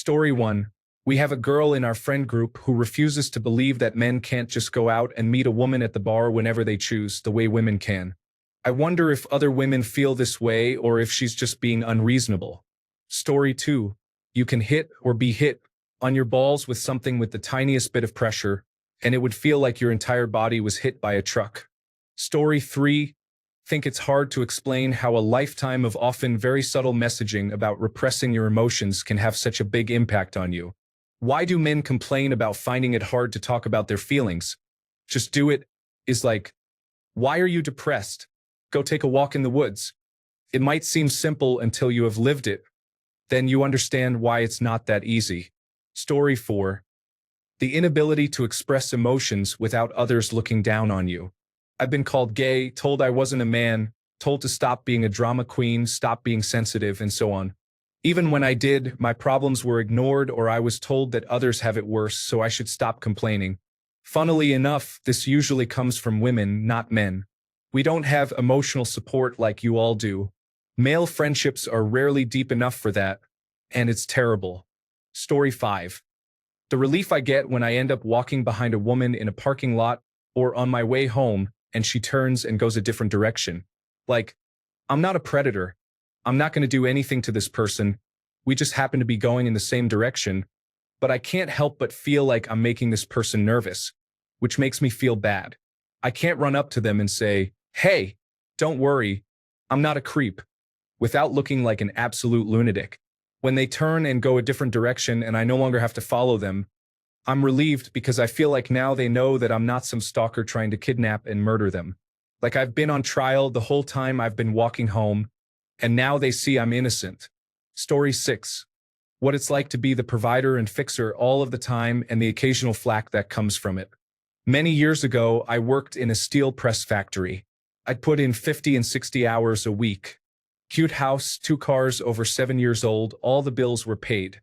Story 1. We have a girl in our friend group who refuses to believe that men can't just go out and meet a woman at the bar whenever they choose, the way women can. I wonder if other women feel this way or if she's just being unreasonable. Story 2. You can hit or be hit on your balls with something with the tiniest bit of pressure, and it would feel like your entire body was hit by a truck. Story 3. Think it's hard to explain how a lifetime of often very subtle messaging about repressing your emotions can have such a big impact on you. Why do men complain about finding it hard to talk about their feelings? Just do it is like, why are you depressed? Go take a walk in the woods. It might seem simple until you have lived it. Then you understand why it's not that easy. Story 4. The inability to express emotions without others looking down on you. I've been called gay, told I wasn't a man, told to stop being a drama queen, stop being sensitive, and so on. Even when I did, my problems were ignored or I was told that others have it worse, so I should stop complaining. Funnily enough, this usually comes from women, not men. We don't have emotional support like you all do. Male friendships are rarely deep enough for that, and it's terrible. Story 5. The relief I get when I end up walking behind a woman in a parking lot or on my way home and she turns and goes a different direction. Like, I'm not a predator. I'm not going to do anything to this person. We just happen to be going in the same direction, but I can't help but feel like I'm making this person nervous, which makes me feel bad. I can't run up to them and say, "Hey, don't worry, I'm not a creep," without looking like an absolute lunatic. When they turn and go a different direction and I no longer have to follow them, I'm relieved because I feel like now they know that I'm not some stalker trying to kidnap and murder them. Like I've been on trial the whole time I've been walking home, and now they see I'm innocent. Story 6. What it's like to be the provider and fixer all of the time and the occasional flack that comes from it. Many years ago, I worked in a steel press factory. I'd put in 50 and 60 hours a week. Cute house, 2 cars, over 7 years old, all the bills were paid.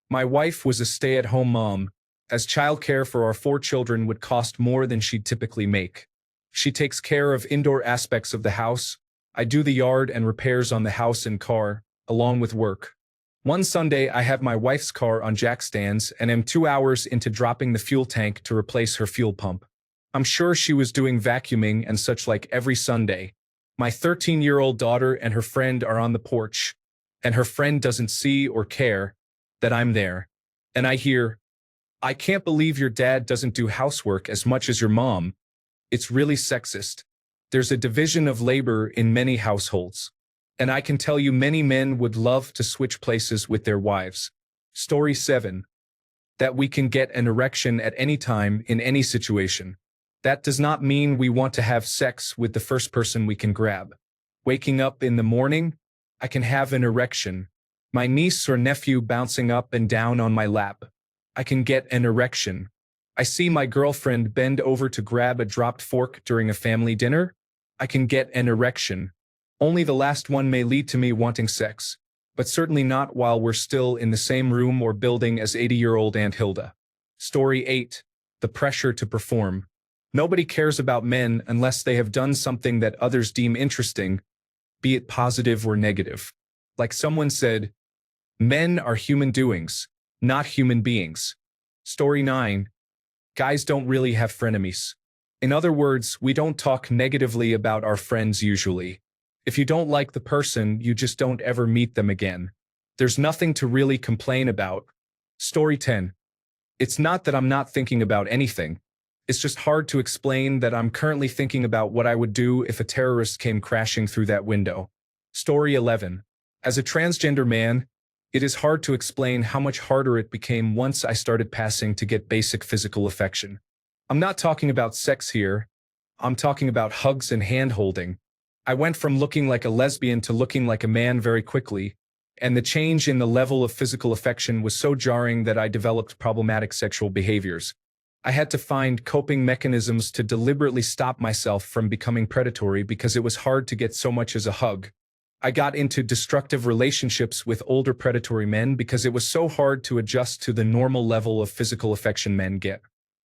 My wife was a stay-at-home mom, as childcare for our 4 children would cost more than she'd typically make. She takes care of indoor aspects of the house. I do the yard and repairs on the house and car, along with work. One Sunday, I have my wife's car on jack stands and am 2 hours into dropping the fuel tank to replace her fuel pump. I'm sure she was doing vacuuming and such like every Sunday. My 13-year-old daughter and her friend are on the porch, and her friend doesn't see or care that I'm there. And I hear, "I can't believe your dad doesn't do housework as much as your mom. It's really sexist." There's a division of labor in many households, and I can tell you many men would love to switch places with their wives. Story 7. That we can get an erection at any time in any situation. That does not mean we want to have sex with the first person we can grab. Waking up in the morning, I can have an erection. My niece or nephew bouncing up and down on my lap. I can get an erection. I see my girlfriend bend over to grab a dropped fork during a family dinner. I can get an erection. Only the last one may lead to me wanting sex, but certainly not while we're still in the same room or building as 80-year-old Aunt Hilda. Story 8. The pressure to perform. Nobody cares about men unless they have done something that others deem interesting, be it positive or negative. Like someone said, men are human doings, not human beings. Story 9. Guys don't really have frenemies. In other words, we don't talk negatively about our friends usually. If you don't like the person, you just don't ever meet them again. There's nothing to really complain about. Story 10. It's not that I'm not thinking about anything. It's just hard to explain that I'm currently thinking about what I would do if a terrorist came crashing through that window. Story 11. As a transgender man, it is hard to explain how much harder it became once I started passing to get basic physical affection. I'm not talking about sex here. I'm talking about hugs and hand-holding. I went from looking like a lesbian to looking like a man very quickly, and the change in the level of physical affection was so jarring that I developed problematic sexual behaviors. I had to find coping mechanisms to deliberately stop myself from becoming predatory because it was hard to get so much as a hug. I got into destructive relationships with older predatory men because it was so hard to adjust to the normal level of physical affection men get.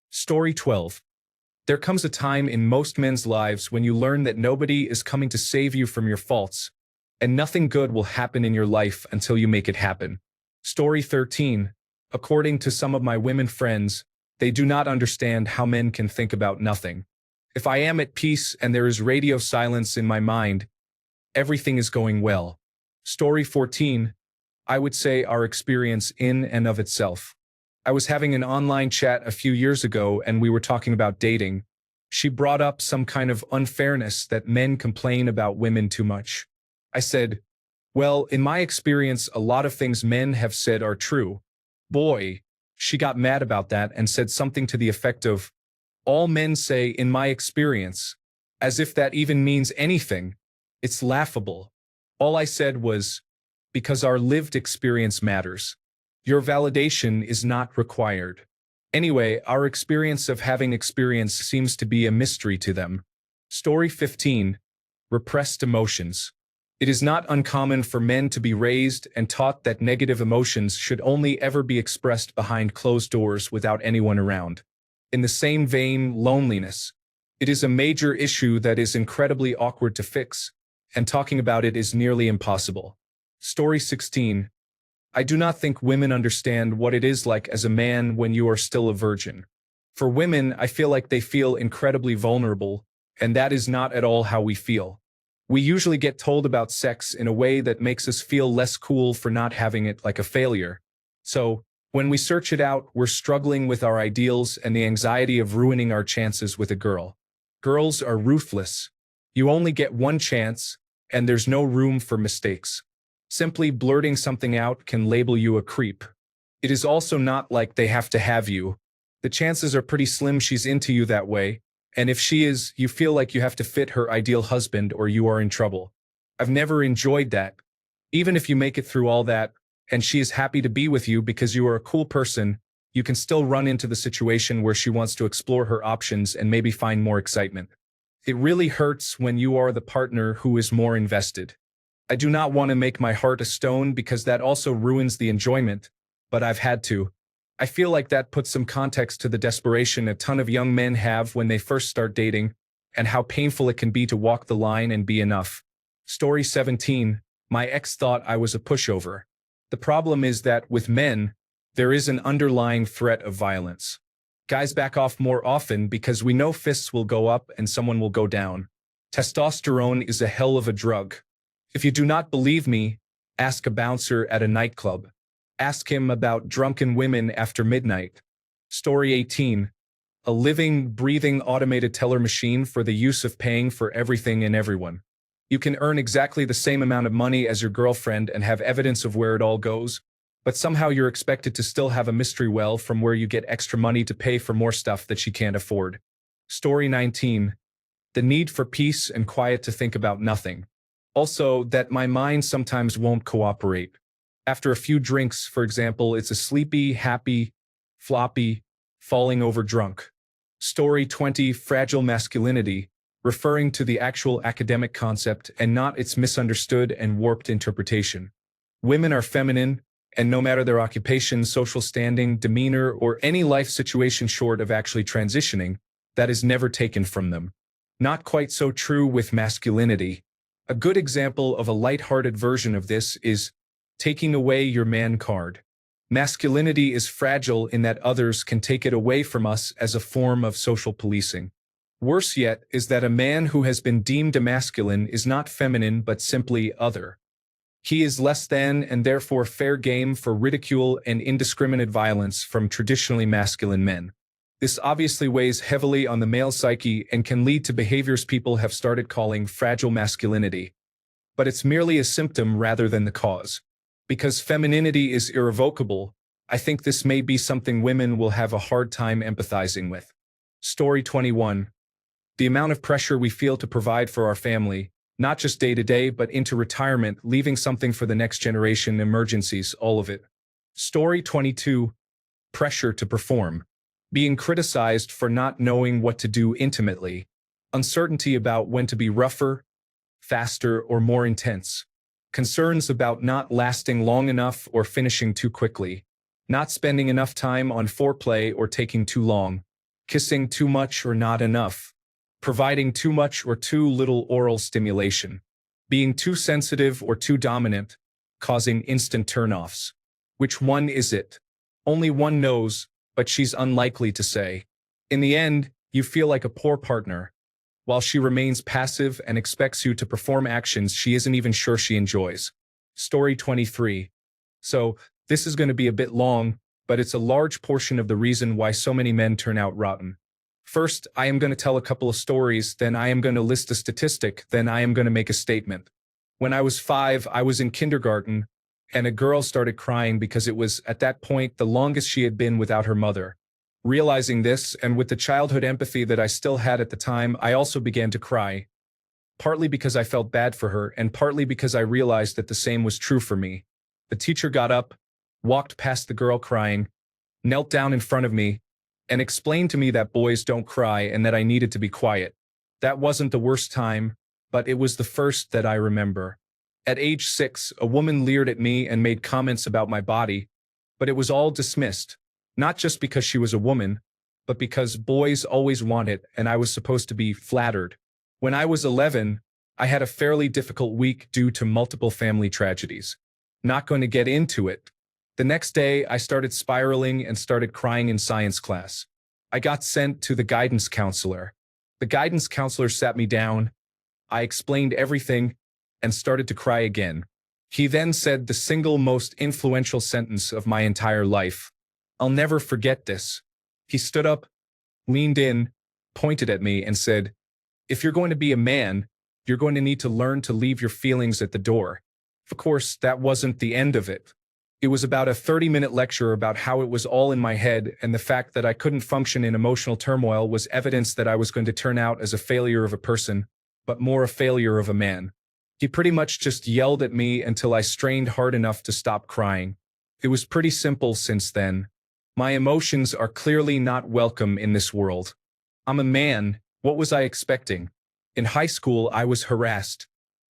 Story 12. There comes a time in most men's lives when you learn that nobody is coming to save you from your faults, and nothing good will happen in your life until you make it happen. Story 13. According to some of my women friends, they do not understand how men can think about nothing. If I am at peace and there is radio silence in my mind, everything is going well. Story 14. I would say our experience in and of itself. I was having an online chat a few years ago and we were talking about dating. She brought up some kind of unfairness that men complain about women too much. I said, well, in my experience, a lot of things men have said are true. Boy, she got mad about that and said something to the effect of, all men say in my experience, as if that even means anything. It's laughable. All I said was, because our lived experience matters. Your validation is not required. Anyway, our experience of having experience seems to be a mystery to them. Story 15. Repressed emotions. It is not uncommon for men to be raised and taught that negative emotions should only ever be expressed behind closed doors without anyone around. In the same vein, loneliness. It is a major issue that is incredibly awkward to fix, and talking about it is nearly impossible. Story 16. I do not think women understand what it is like as a man when you are still a virgin. For women, I feel like they feel incredibly vulnerable, and that is not at all how we feel. We usually get told about sex in a way that makes us feel less cool for not having it, like a failure. So, when we search it out, we're struggling with our ideals and the anxiety of ruining our chances with a girl. Girls are ruthless. You only get one chance, and there's no room for mistakes. Simply blurting something out can label you a creep. It is also not like they have to have you. The chances are pretty slim she's into you that way, and if she is, you feel like you have to fit her ideal husband or you are in trouble. I've never enjoyed that. Even if you make it through all that, and she is happy to be with you because you are a cool person, you can still run into the situation where she wants to explore her options and maybe find more excitement. It really hurts when you are the partner who is more invested. I do not want to make my heart a stone because that also ruins the enjoyment, but I've had to. I feel like that puts some context to the desperation a ton of young men have when they first start dating, and how painful it can be to walk the line and be enough. Story 17. My ex thought I was a pushover. The problem is that, with men, there is an underlying threat of violence. Guys back off more often because we know fists will go up and someone will go down. Testosterone is a hell of a drug. If you do not believe me, ask a bouncer at a nightclub. Ask him about drunken women after midnight. Story 18. A living, breathing automated teller machine for the use of paying for everything and everyone. You can earn exactly the same amount of money as your girlfriend and have evidence of where it all goes, but somehow you're expected to still have a mystery well from where you get extra money to pay for more stuff that she can't afford. Story 19. The need for peace and quiet to think about nothing. Also, that my mind sometimes won't cooperate. After a few drinks, for example, it's a sleepy, happy, floppy, falling over drunk. Story 20. Fragile masculinity, referring to the actual academic concept and not its misunderstood and warped interpretation. Women are feminine, and no matter their occupation, social standing, demeanor, or any life situation short of actually transitioning, that is never taken from them. Not quite so true with masculinity. A good example of a light-hearted version of this is taking away your man card. Masculinity is fragile in that others can take it away from us as a form of social policing. Worse yet is that a man who has been deemed a masculine is not feminine but simply other. He is less than and therefore fair game for ridicule and indiscriminate violence from traditionally masculine men. This obviously weighs heavily on the male psyche and can lead to behaviors people have started calling fragile masculinity. But it's merely a symptom rather than the cause. Because femininity is irrevocable, I think this may be something women will have a hard time empathizing with. Story 21. The amount of pressure we feel to provide for our family, not just day to day, but into retirement, leaving something for the next generation, emergencies, all of it. Story 22. Pressure to perform. Being criticized for not knowing what to do intimately. Uncertainty about when to be rougher, faster, or more intense. Concerns about not lasting long enough or finishing too quickly. Not spending enough time on foreplay or taking too long. Kissing too much or not enough. Providing too much or too little oral stimulation. Being too sensitive or too dominant, causing instant turnoffs. Which one is it? Only one knows, but she's unlikely to say. In the end, you feel like a poor partner, while she remains passive and expects you to perform actions she isn't even sure she enjoys. Story 23. So, this is going to be a bit long, but it's a large portion of the reason why so many men turn out rotten. First, I am going to tell a couple of stories, then I am going to list a statistic, then I am going to make a statement. When I was 5, I was in kindergarten, and a girl started crying because it was, at that point, the longest she had been without her mother. Realizing this, and with the childhood empathy that I still had at the time, I also began to cry. Partly because I felt bad for her, and partly because I realized that the same was true for me. The teacher got up, walked past the girl crying, knelt down in front of me, and explained to me that boys don't cry and that I needed to be quiet. That wasn't the worst time, but it was the first that I remember. At age 6, a woman leered at me and made comments about my body, but it was all dismissed, not just because she was a woman, but because boys always want it and I was supposed to be flattered. When I was 11, I had a fairly difficult week due to multiple family tragedies. Not going to get into it. The next day, I started spiraling and started crying in science class. I got sent to the guidance counselor. The guidance counselor sat me down. I explained everything and started to cry again. He then said the single most influential sentence of my entire life. I'll never forget this. He stood up, leaned in, pointed at me and said, "If you're going to be a man, you're going to need to learn to leave your feelings at the door." Of course, that wasn't the end of it. It was about a 30-minute lecture about how it was all in my head, and the fact that I couldn't function in emotional turmoil was evidence that I was going to turn out as a failure of a person, but more a failure of a man. He pretty much just yelled at me until I strained hard enough to stop crying. It was pretty simple since then. My emotions are clearly not welcome in this world. I'm a man. What was I expecting? In high school, I was harassed.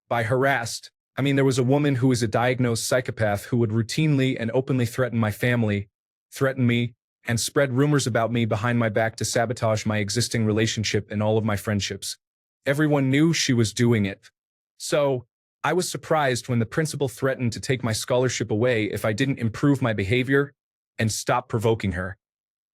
By harassed, I mean there was a woman who was a diagnosed psychopath who would routinely and openly threaten my family, threaten me, and spread rumors about me behind my back to sabotage my existing relationship and all of my friendships. Everyone knew she was doing it. So, I was surprised when the principal threatened to take my scholarship away if I didn't improve my behavior and stop provoking her.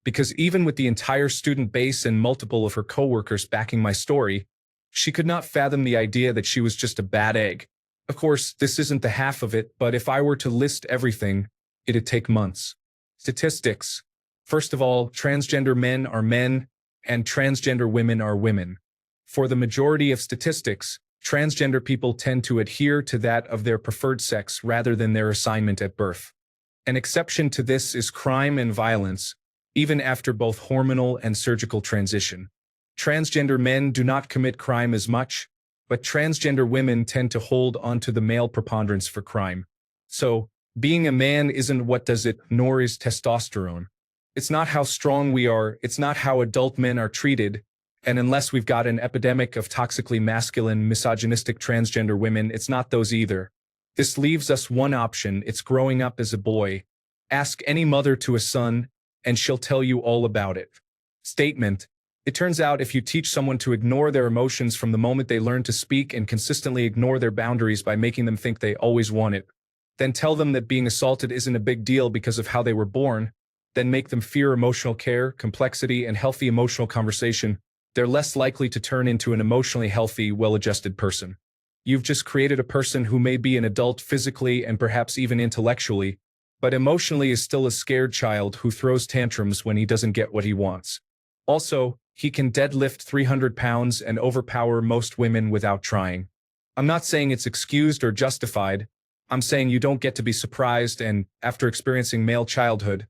Because even with the entire student base and multiple of her coworkers backing my story, she could not fathom the idea that she was just a bad egg. Of course, this isn't the half of it, but if I were to list everything, it'd take months. Statistics. First of all, transgender men are men, and transgender women are women. For the majority of statistics, transgender people tend to adhere to that of their preferred sex rather than their assignment at birth. An exception to this is crime and violence, even after both hormonal and surgical transition. Transgender men do not commit crime as much, but transgender women tend to hold onto the male preponderance for crime. So, being a man isn't what does it, nor is testosterone. It's not how strong we are, it's not how adult men are treated, and unless we've got an epidemic of toxically masculine, misogynistic transgender women, it's not those either. This leaves us one option, it's growing up as a boy. Ask any mother to a son, and she'll tell you all about it. Statement. It turns out if you teach someone to ignore their emotions from the moment they learn to speak and consistently ignore their boundaries by making them think they always want it, then tell them that being assaulted isn't a big deal because of how they were born, then make them fear emotional care, complexity, and healthy emotional conversation, they're less likely to turn into an emotionally healthy, well-adjusted person. You've just created a person who may be an adult physically and perhaps even intellectually, but emotionally is still a scared child who throws tantrums when he doesn't get what he wants. Also, he can deadlift 300 pounds and overpower most women without trying. I'm not saying it's excused or justified. I'm saying you don't get to be surprised, and after experiencing male childhood,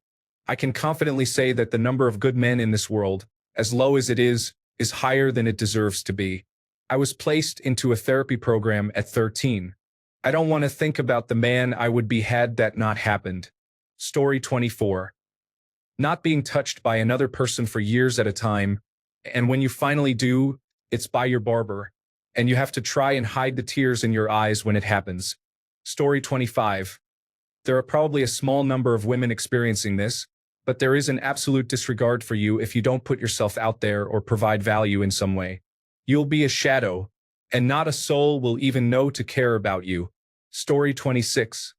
I can confidently say that the number of good men in this world, as low as it is higher than it deserves to be. I was placed into a therapy program at 13. I don't want to think about the man I would be had that not happened. Story 24. Not being touched by another person for years at a time, and when you finally do, it's by your barber, and you have to try and hide the tears in your eyes when it happens. Story 25. There are probably a small number of women experiencing this, but there is an absolute disregard for you if you don't put yourself out there or provide value in some way. You'll be a shadow, and not a soul will even know to care about you. Story 26.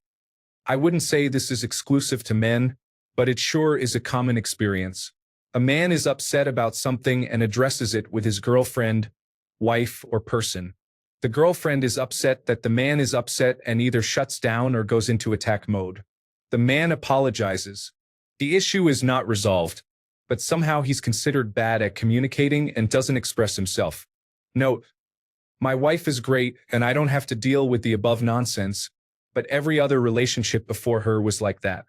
I wouldn't say this is exclusive to men, but it sure is a common experience. A man is upset about something and addresses it with his girlfriend, wife, or person. The girlfriend is upset that the man is upset and either shuts down or goes into attack mode. The man apologizes. The issue is not resolved, but somehow he's considered bad at communicating and doesn't express himself. Note: my wife is great and I don't have to deal with the above nonsense, but every other relationship before her was like that.